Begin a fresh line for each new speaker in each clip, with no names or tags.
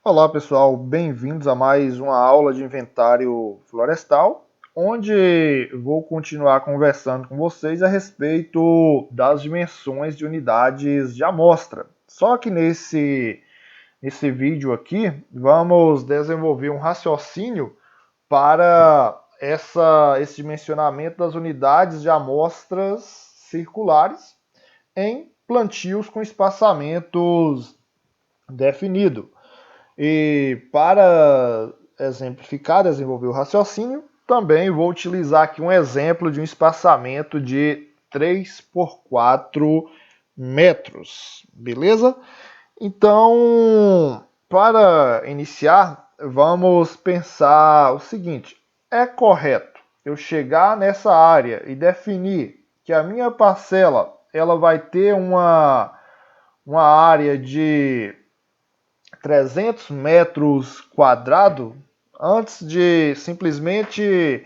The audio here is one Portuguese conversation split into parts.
Olá pessoal, bem-vindos a mais uma aula de inventário florestal, onde vou continuar conversando com vocês a respeito das dimensões de unidades de amostra. Só que nesse vídeo aqui, vamos desenvolver um raciocínio para esse dimensionamento das unidades de amostras circulares em plantios com espaçamentos definidos. E para exemplificar, desenvolver o raciocínio, também vou utilizar aqui um exemplo de um espaçamento de 3 por 4 metros, beleza? Então, para iniciar, vamos pensar o seguinte: é correto eu chegar nessa área e definir que a minha parcela ela vai ter uma área de 300 metros quadrados antes de simplesmente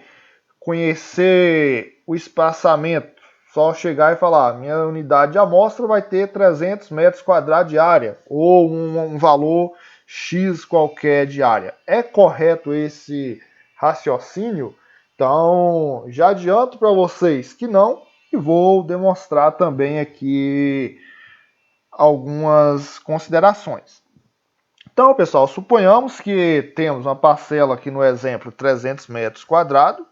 conhecer o espaçamento? Só chegar e falar, minha unidade de amostra vai ter 300 metros quadrados de área, ou um valor X qualquer de área. É correto esse raciocínio? Então, já adianto para vocês que não, e vou demonstrar também aqui algumas considerações. Então, pessoal, suponhamos que temos uma parcela aqui no exemplo 300 metros quadrados.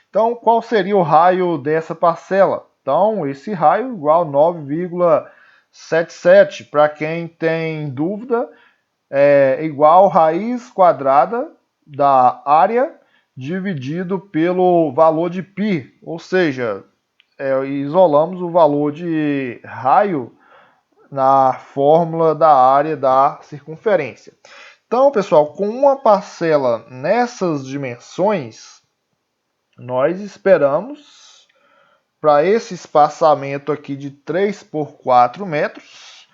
Então, qual seria o raio dessa parcela? Então, esse raio igual a 9,77. Para quem tem dúvida, é igual raiz quadrada da área dividido pelo valor de π. Ou seja, isolamos o valor de raio na fórmula da área da circunferência. Então, pessoal, com uma parcela nessas dimensões, nós esperamos para esse espaçamento aqui de 3 por 4 metros,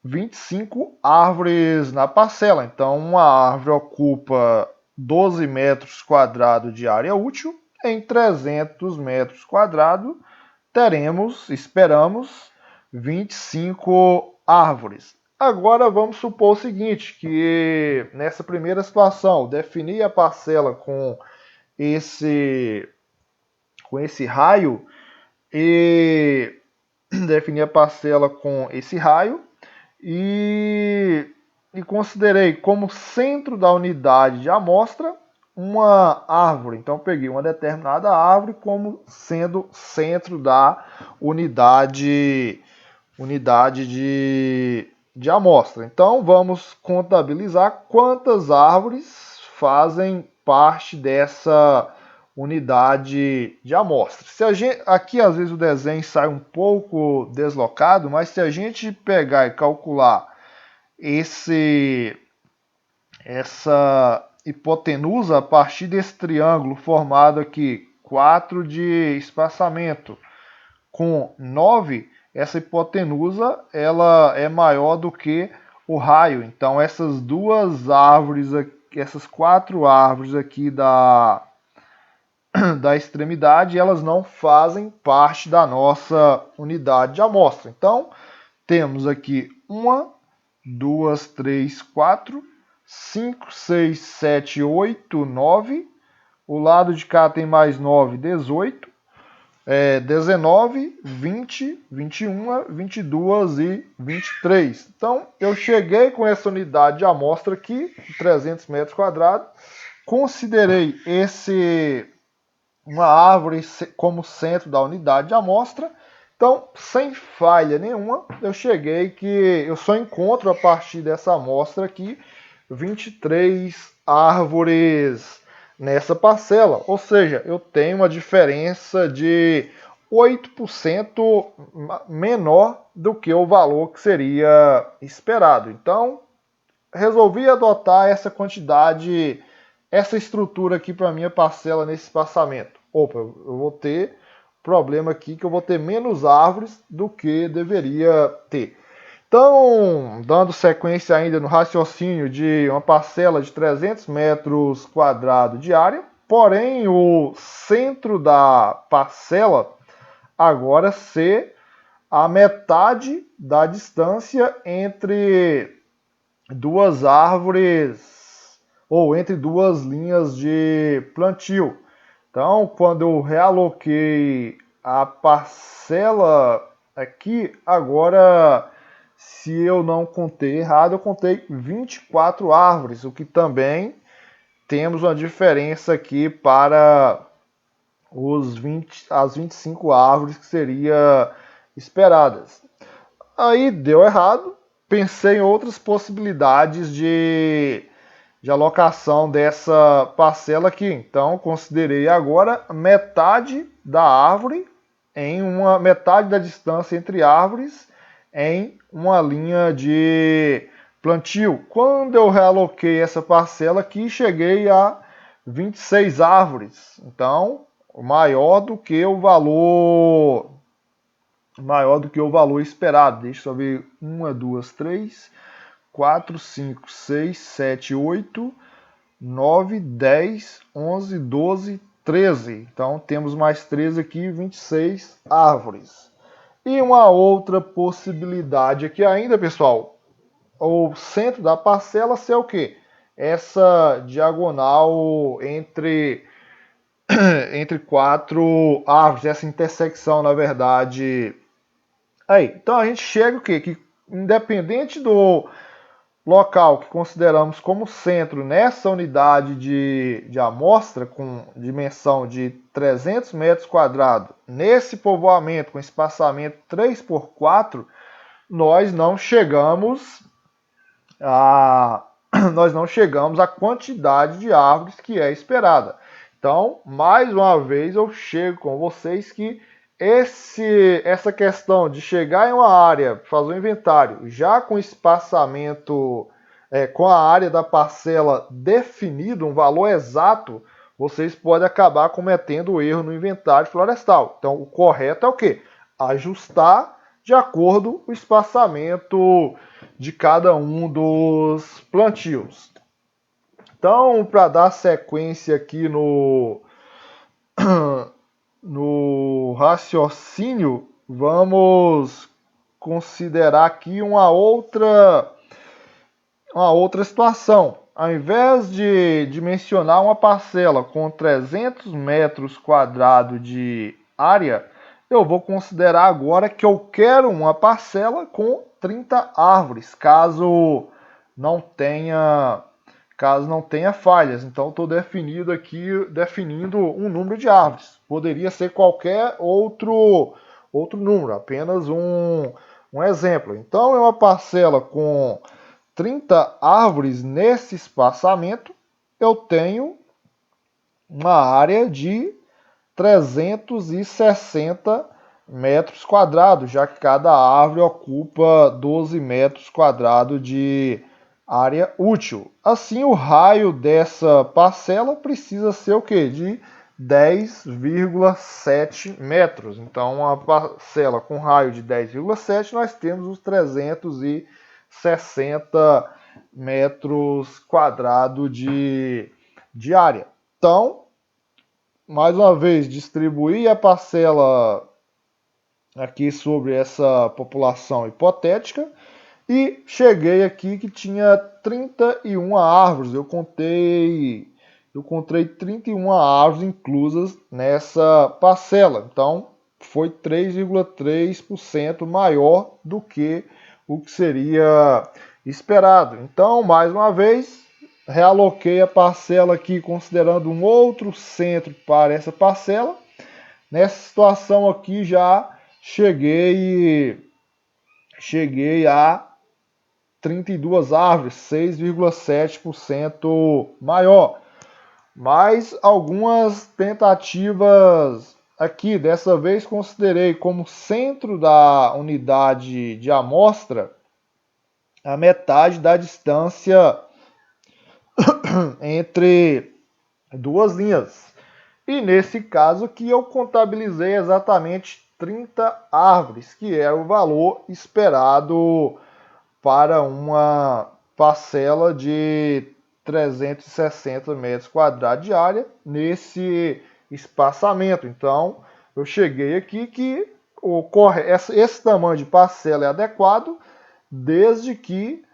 25 árvores na parcela. Então, uma árvore ocupa 12 metros quadrados de área útil. Em 300 metros quadrados, esperamos, 25 árvores. Agora vamos supor o seguinte, que nessa primeira situação, definir a parcela esse, com esse raio e definir a parcela com esse raio e considerei como centro da unidade de amostra uma árvore. Então peguei uma determinada árvore como sendo centro da unidade de amostra. Então vamos contabilizar quantas árvores fazem parte dessa unidade de amostra. Se a gente, aqui às vezes o desenho sai um pouco deslocado, mas se a gente pegar e calcular essa hipotenusa a partir desse triângulo formado aqui, 4 de espaçamento com 9, essa hipotenusa ela é maior do que o raio. Então essas duas árvores, essas 4 árvores aqui da extremidade, elas não fazem parte da nossa unidade de amostra. Então temos aqui 1, 2, 3, 4, 5, 6, 7, 8, 9. O lado de cá tem mais 9, 18. 19, 20, 21, 22 e 23. Então, eu cheguei com essa unidade de amostra aqui, 300 metros quadrados, considerei uma árvore como centro da unidade de amostra. Então, sem falha nenhuma, eu cheguei que eu só encontro a partir dessa amostra aqui 23 árvores nessa parcela. Ou seja, eu tenho uma diferença de 8% menor do que o valor que seria esperado. Então, resolvi adotar essa quantidade, essa estrutura aqui para minha parcela nesse espaçamento. Opa, eu vou ter problema aqui que eu vou ter menos árvores do que deveria ter. Então, dando sequência ainda no raciocínio de uma parcela de 300 metros quadrados de área, porém o centro da parcela agora ser a metade da distância entre duas árvores ou entre duas linhas de plantio. Então, quando eu realoquei a parcela aqui, agora, se eu não contei errado, eu contei 24 árvores, o que também temos uma diferença aqui para as 25 árvores que seria esperadas. Aí deu errado, pensei em outras possibilidades de alocação dessa parcela aqui. Então, considerei agora metade da árvore em uma metade da distância entre árvores em uma linha de plantio. Quando eu realoquei essa parcela aqui, cheguei a 26 árvores. Então, maior do que o valor esperado. Deixa eu ver. 1, 2, 3, 4, 5, 6, 7, 8, 9, 10, 11, 12, 13. Então temos mais 13 aqui, 26 árvores. E uma outra possibilidade aqui ainda, pessoal, o centro da parcela ser o quê? Essa diagonal entre quatro árvores, essa intersecção, na verdade. Aí, então a gente chega o quê? Que independente do local que consideramos como centro nessa unidade de amostra com dimensão de 300 metros quadrados, nesse povoamento com espaçamento 3 por 4, nós não chegamos a nós não chegamos à quantidade de árvores que é esperada. Então, mais uma vez eu chego com vocês que essa questão de chegar em uma área, fazer um inventário, já com espaçamento, com a área da parcela definido, um valor exato, vocês podem acabar cometendo o erro no inventário florestal. Então, o correto é o quê? Ajustar de acordo com o espaçamento de cada um dos plantios. Então, para dar sequência aqui no raciocínio, vamos considerar aqui uma outra situação. Ao invés de dimensionar uma parcela com 300 metros quadrados de área, eu vou considerar agora que eu quero uma parcela com 30 árvores, caso não tenha falhas. Então estou definindo um número de árvores. Poderia ser qualquer outro número, apenas um exemplo. Então é uma parcela com 30 árvores nesse espaçamento, eu tenho uma área de 360 metros quadrados, já que cada árvore ocupa 12 metros quadrados de área útil. Assim, o raio dessa parcela precisa ser o quê? De 10,7 metros. Então, uma parcela com raio de 10,7, nós temos os 360 metros quadrados de área. Então, mais uma vez, distribuir a parcela aqui sobre essa população hipotética e cheguei aqui que tinha 31 árvores. Eu contei 31 árvores inclusas nessa parcela. Então, foi 3,3% maior do que o que seria esperado. Então, mais uma vez, realoquei a parcela aqui considerando um outro centro para essa parcela. Nessa situação aqui já cheguei a 32 árvores, 6,7% maior. Mas algumas tentativas aqui, dessa vez considerei como centro da unidade de amostra a metade da distância entre duas linhas. E nesse caso aqui eu contabilizei exatamente 30 árvores, que é o valor esperado para uma parcela de 360 metros quadrados de área nesse espaçamento. Então, eu cheguei aqui que esse tamanho de parcela é adequado, desde que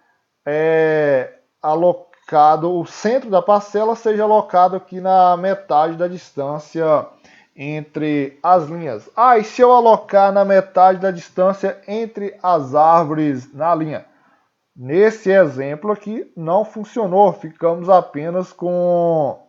alocado, o centro da parcela seja alocado aqui na metade da distância entre as linhas. E se eu alocar na metade da distância entre as árvores na linha? Nesse exemplo aqui não funcionou, ficamos apenas com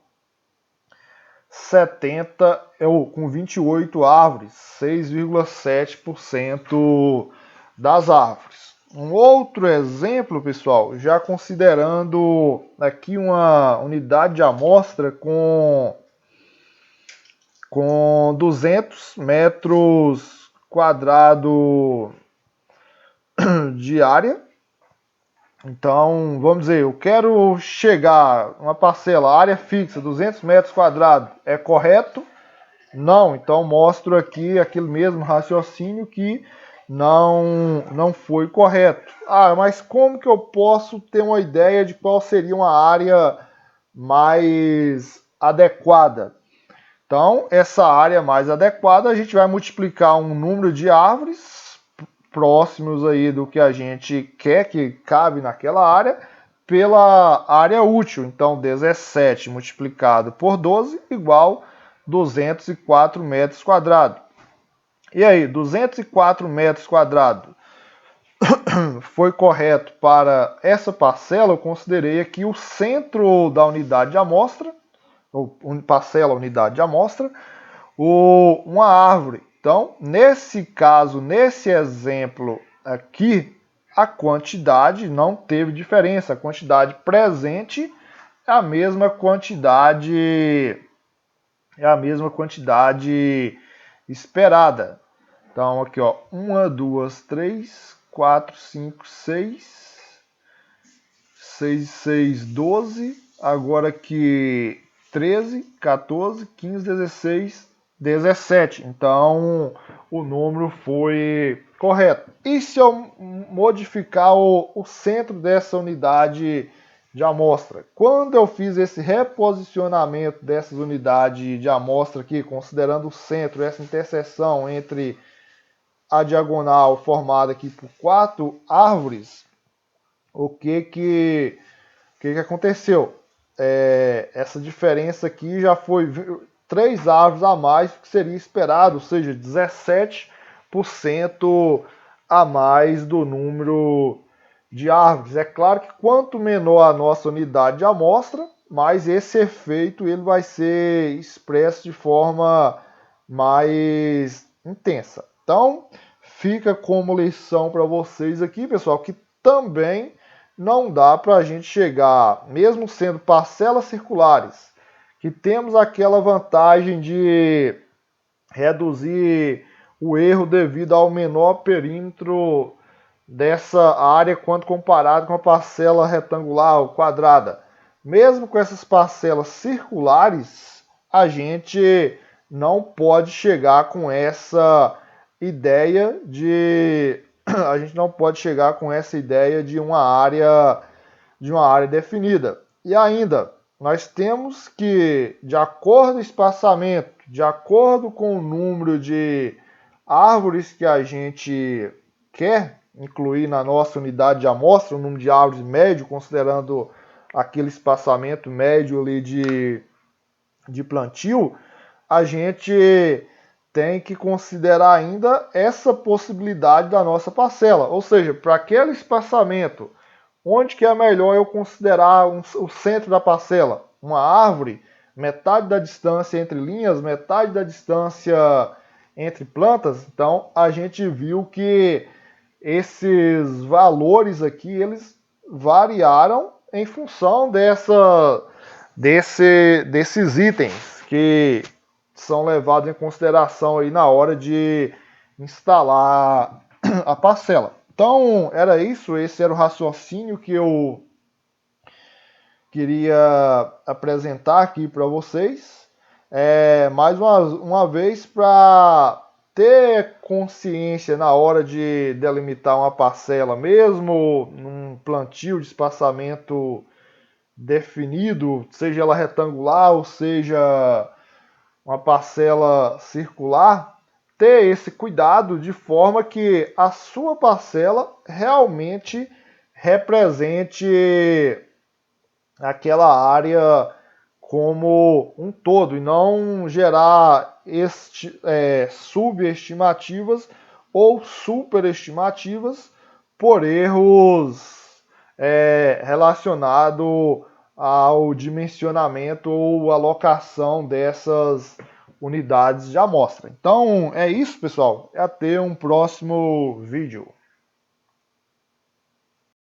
28 árvores, 6,7% das árvores. Um outro exemplo, pessoal, já considerando aqui uma unidade de amostra com 200 metros quadrados de área. Então, vamos dizer, eu quero chegar uma parcela, área fixa, 200 metros quadrados, é correto? Não, então mostro aqui aquele mesmo raciocínio que não foi correto. Mas como que eu posso ter uma ideia de qual seria uma área mais adequada? Então, essa área mais adequada, a gente vai multiplicar um número de árvores próximos aí do que a gente quer que cabe naquela área pela área útil. Então, 17 multiplicado por 12 igual 204 metros quadrados. E aí, 204 metros quadrados foi correto para essa parcela? Eu considerei aqui o centro da unidade de amostra, ou parcela, unidade de amostra, uma árvore. Então, nesse caso, nesse exemplo aqui, a quantidade não teve diferença. A quantidade presente é a mesma quantidade esperada. Então, aqui, ó, 1, 2, 3, 4, 5, 6, 6, 12. Agora aqui, 13, 14, 15, 16, 17. Então, o número foi correto. E se eu modificar o centro dessa unidade de amostra? Quando eu fiz esse reposicionamento dessas unidades de amostra aqui, considerando o centro, essa interseção entre a diagonal formada aqui por 4 árvores, o que aconteceu? Essa diferença aqui já foi 3 árvores a mais do que seria esperado, ou seja, 17% a mais do número de árvores. É claro que quanto menor a nossa unidade de amostra, mais esse efeito ele vai ser expresso de forma mais intensa. Então, fica como lição para vocês aqui, pessoal, que também não dá para a gente chegar, mesmo sendo parcelas circulares, que temos aquela vantagem de reduzir o erro devido ao menor perímetro dessa área quando comparado com a parcela retangular ou quadrada. Mesmo com essas parcelas circulares, a gente não pode chegar com essa ideia de uma área definida. E ainda, nós temos que, de acordo com o espaçamento, de acordo com o número de árvores que a gente quer incluir na nossa unidade de amostra, o número de árvores médio, considerando aquele espaçamento médio ali de plantio, a gente tem que considerar ainda essa possibilidade da nossa parcela. Ou seja, para aquele espaçamento, onde que é melhor eu considerar o centro da parcela? Uma árvore, metade da distância entre linhas, metade da distância entre plantas. Então, a gente viu que esses valores aqui, eles variaram em função desses itens que são levados em consideração aí na hora de instalar a parcela. Então, era isso, esse era o raciocínio que eu queria apresentar aqui para vocês. Mais uma vez, para ter consciência na hora de delimitar uma parcela, mesmo num plantio de espaçamento definido, seja ela retangular ou seja uma parcela circular, ter esse cuidado de forma que a sua parcela realmente represente aquela área como um todo e não gerar subestimativas ou superestimativas por erros relacionados ao dimensionamento ou alocação dessas unidades de amostra. Então é isso, pessoal. Até um próximo vídeo.